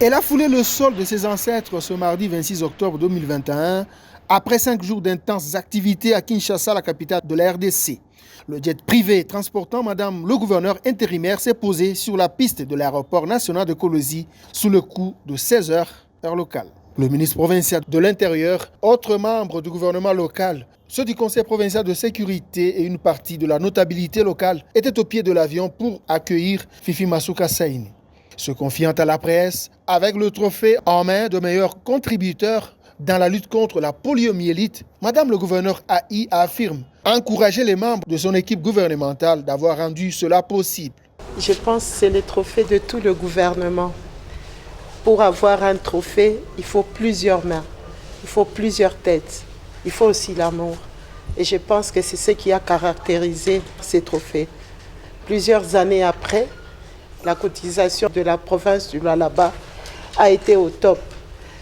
Elle a foulé le sol de ses ancêtres ce mardi 26 octobre 2021, après 5 jours d'intenses activités à Kinshasa, la capitale de la RDC. Le jet privé transportant Madame le gouverneur intérimaire s'est posé sur la piste de l'aéroport national de Kolwezi sous le coup de 16 heures, heure locale. Le ministre provincial de l'Intérieur, autres membres du gouvernement local, ceux du Conseil provincial de sécurité et une partie de la notabilité locale étaient au pied de l'avion pour accueillir Fifi Masuka Saini. Se confiant à la presse, avec le trophée en main de meilleur contributeur dans la lutte contre la poliomyélite, Madame le gouverneur AI affirme encourager les membres de son équipe gouvernementale d'avoir rendu cela possible. Je pense que c'est le trophée de tout le gouvernement. Pour avoir un trophée, il faut plusieurs mains, il faut plusieurs têtes, il faut aussi l'amour. Et je pense que c'est ce qui a caractérisé ces trophées. Plusieurs années après, la cotisation de la province du Lualaba a été au top.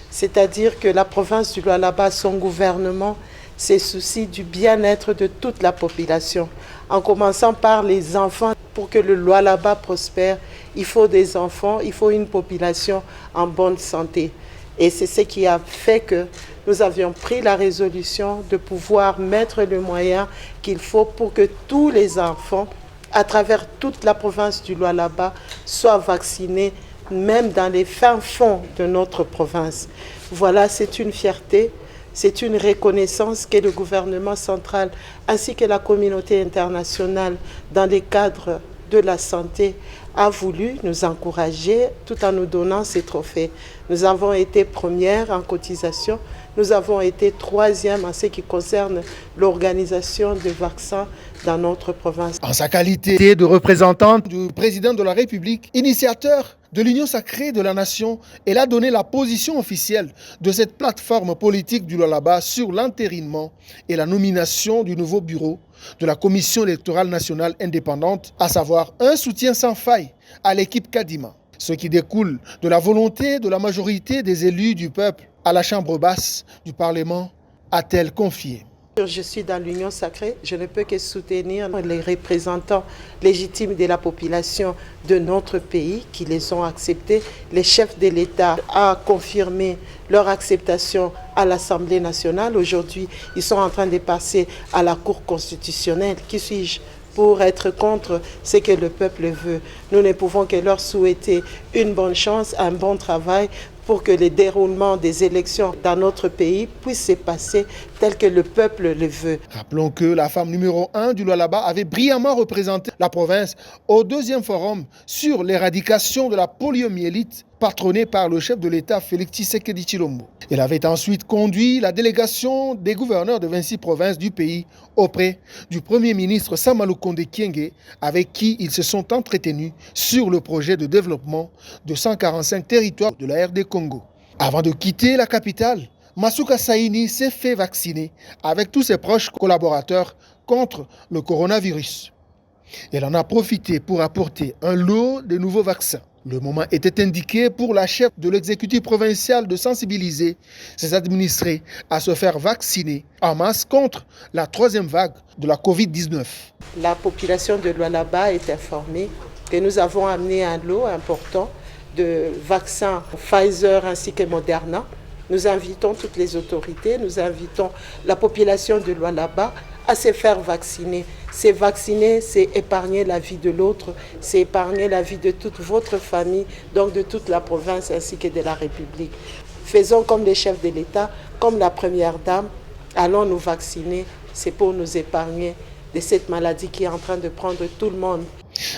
C'est-à-dire que la province du Lualaba, son gouvernement, se soucie du bien-être de toute la population. En commençant par les enfants, pour que le Lualaba prospère, il faut des enfants, il faut une population en bonne santé. Et c'est ce qui a fait que nous avions pris la résolution de pouvoir mettre le moyen qu'il faut pour que tous les enfants à travers toute la province du Lualaba, soient vaccinés, même dans les fins fonds de notre province. Voilà, c'est une fierté, c'est une reconnaissance que le gouvernement central ainsi que la communauté internationale, dans les cadres de la santé, a voulu nous encourager tout en nous donnant ces trophées. Nous avons été premières en cotisation, nous avons été troisième en ce qui concerne l'organisation des vaccins dans notre province. En sa qualité de représentante du président de la République, initiateur de l'Union sacrée de la nation, elle a donné la position officielle de cette plateforme politique du Lualaba sur l'entérinement et la nomination du nouveau bureau de la Commission électorale nationale indépendante, à savoir un soutien sans faille à l'équipe Kadima, ce qui découle de la volonté de la majorité des élus du peuple à la Chambre basse du Parlement, a-t-elle confié. Je suis dans l'Union sacrée, je ne peux que soutenir les représentants légitimes de la population de notre pays qui les ont acceptés. Les chefs de l'État ont confirmé leur acceptation à l'Assemblée nationale. Aujourd'hui, ils sont en train de passer à la Cour constitutionnelle. Qui suis-je pour être contre ce que le peuple veut? Nous ne pouvons que leur souhaiter une bonne chance, un bon travail pour que le déroulement des élections dans notre pays puisse se passer tel que le peuple le veut. Rappelons que la femme numéro 1 du Lualaba avait brillamment représenté la province au 2e forum sur l'éradication de la poliomyélite patronné par le chef de l'État Félix Tshisekedi Tshilombo. Elle avait ensuite conduit la délégation des gouverneurs de 26 provinces du pays auprès du Premier ministre Sama Lukonde Kyenge, avec qui ils se sont entretenus sur le projet de développement de 145 territoires de la RD Congo. Avant de quitter la capitale, Masuka Saini s'est fait vacciner avec tous ses proches collaborateurs contre le coronavirus. Elle en a profité pour apporter un lot de nouveaux vaccins. Le moment était indiqué pour la chef de l'exécutif provincial de sensibiliser ses administrés à se faire vacciner en masse contre la 3e vague de la Covid-19. La population de Lualaba est informée que nous avons amené un lot important de vaccins Pfizer ainsi que Moderna. Nous invitons toutes les autorités, nous invitons la population de Lualaba à se faire vacciner. Se vacciner, c'est épargner la vie de l'autre, c'est épargner la vie de toute votre famille, donc de toute la province ainsi que de la République. Faisons comme les chefs de l'État, comme la première dame, allons nous vacciner, c'est pour nous épargner de cette maladie qui est en train de prendre tout le monde.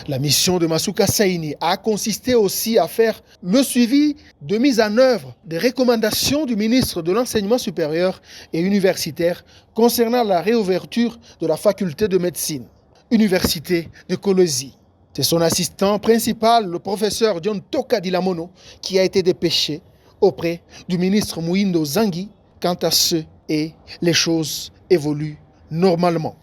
La mission de Masuka Saini a consisté aussi à faire le suivi de mise en œuvre des recommandations du ministre de l'Enseignement supérieur et universitaire concernant la réouverture de la faculté de médecine, Université de Kolwezi. C'est son assistant principal, le professeur John Toka Dilamono, qui a été dépêché auprès du ministre Mouindo Zangui. Quant à ce, et les choses évoluent normalement.